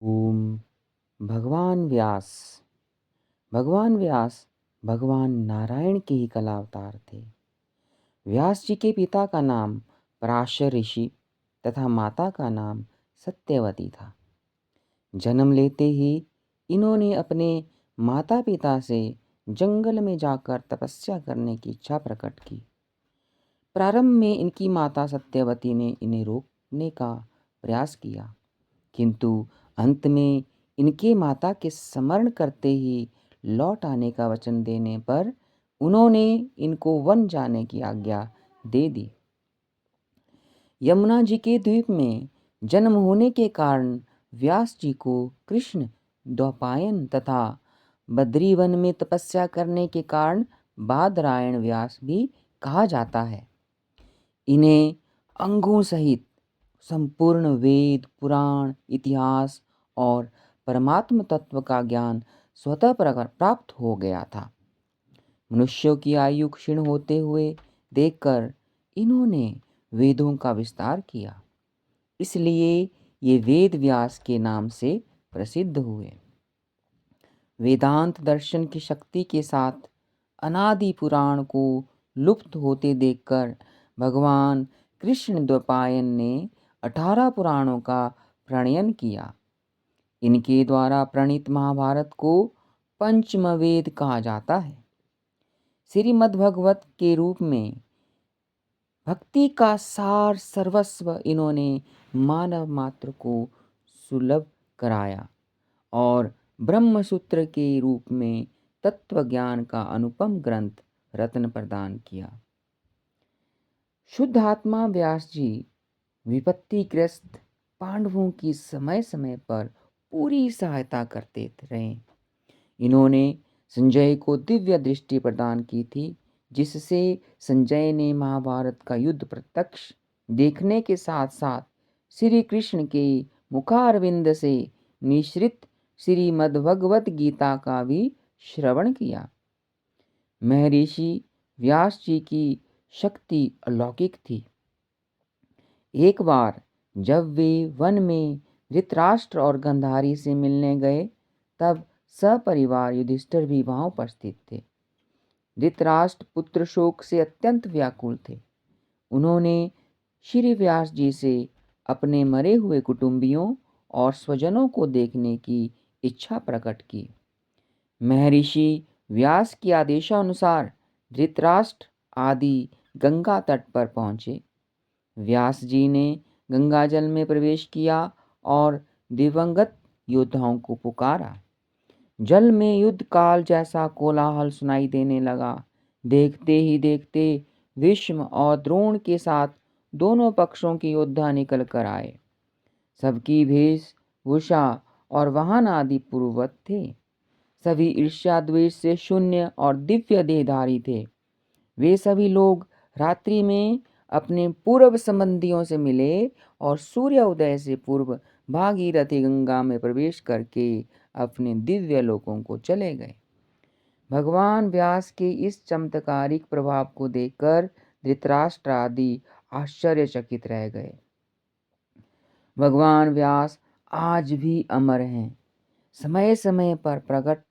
ओम। भगवान व्यास। भगवान व्यास भगवान नारायण के ही कला अवतार थे। व्यास जी के पिता का नाम पराशर ऋषि तथा माता का नाम सत्यवती था। जन्म लेते ही इन्होंने अपने माता पिता से जंगल में जाकर तपस्या करने की इच्छा प्रकट की। प्रारंभ में इनकी माता सत्यवती ने इन्हें रोकने का प्रयास किया, किंतु अंत में इनके माता के स्मरण करते ही लौट आने का वचन देने पर उन्होंने इनको वन जाने की आज्ञा दे दी। यमुना जी के द्वीप में जन्म होने के कारण व्यास जी को कृष्ण द्वैपायन तथा बद्रीवन में तपस्या करने के कारण बादरायण व्यास भी कहा जाता है। इन्हें अंगों सहित संपूर्ण वेद, पुराण, इतिहास और परमात्म तत्व का ज्ञान स्वतः प्राप्त हो गया था। मनुष्यों की आयु क्षीण होते हुए देखकर इन्होंने वेदों का विस्तार किया, इसलिए ये वेद व्यास के नाम से प्रसिद्ध हुए। वेदांत दर्शन की शक्ति के साथ अनादि पुराण को लुप्त होते देखकर भगवान कृष्ण द्वैपायन ने 18 पुराणों का प्रणयन किया। इनके द्वारा प्रणीत महाभारत को पंचम वेद कहा जाता है। श्रीमद्भगवत के रूप में भक्ति का सार सर्वस्व इन्होंने मानव मात्र को सुलभ कराया और ब्रह्मसूत्र के रूप में तत्व ज्ञान का अनुपम ग्रंथ रत्न प्रदान किया। शुद्ध आत्मा व्यास जी विपत्तिग्रस्त पांडवों की समय समय पर पूरी सहायता करते रहे। इन्होंने संजय को दिव्य दृष्टि प्रदान की थी, जिससे संजय ने महाभारत का युद्ध प्रत्यक्ष देखने के साथ साथ श्री कृष्ण के मुखारविंद से निश्रित श्रीमद्भगवत गीता का भी श्रवण किया। महर्षि व्यास जी की शक्ति अलौकिक थी। एक बार जब वे वन में धृतराष्ट्र और गांधारी से मिलने गए, तब सपरिवार युधिष्ठिर भी वहां उपस्थित थे। धृतराष्ट्र पुत्र शोक से अत्यंत व्याकुल थे। उन्होंने श्री व्यास जी से अपने मरे हुए कुटुंबियों और स्वजनों को देखने की इच्छा प्रकट की। महर्षि व्यास के आदेशानुसार धृतराष्ट्र आदि गंगा तट पर पहुंचे। व्यास जी ने गंगा जल में प्रवेश किया और दिवंगत योद्धाओं को पुकारा। जल में युद्ध काल जैसा कोलाहल सुनाई देने लगा। देखते ही देखते भीष्म और द्रोण के साथ दोनों पक्षों के योद्धा निकल कर आए। सबकी वेशभूषा और वाहन आदि पूर्ववत थे। सभी ईर्ष्या द्वेष से शून्य और दिव्य देहधारी थे। वे सभी लोग रात्रि में अपने पूर्व संबंधियों से मिले और सूर्य उदय से पूर्व भागीरथी गंगा में प्रवेश करके अपने दिव्य लोकों को चले गए। भगवान व्यास के इस चमत्कारिक प्रभाव को देखकर धृतराष्ट्र आदि आश्चर्यचकित रह गए। भगवान व्यास आज भी अमर हैं। समय समय पर प्रकट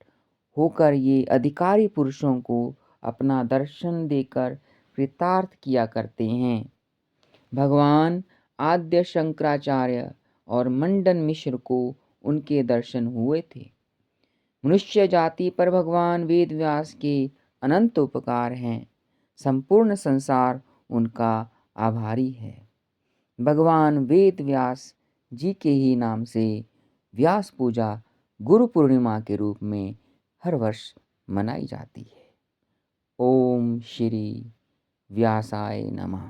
होकर ये अधिकारी पुरुषों को अपना दर्शन देकर कृतार्थ किया करते हैं। भगवान आद्य शंकराचार्य और मंडन मिश्र को उनके दर्शन हुए थे। मनुष्य जाति पर भगवान वेद व्यास के अनंत उपकार हैं। संपूर्ण संसार उनका आभारी है। भगवान वेद व्यास जी के ही नाम से व्यास पूजा गुरु पूर्णिमा के रूप में हर वर्ष मनाई जाती है। ओम श्री व्यासाय नमः।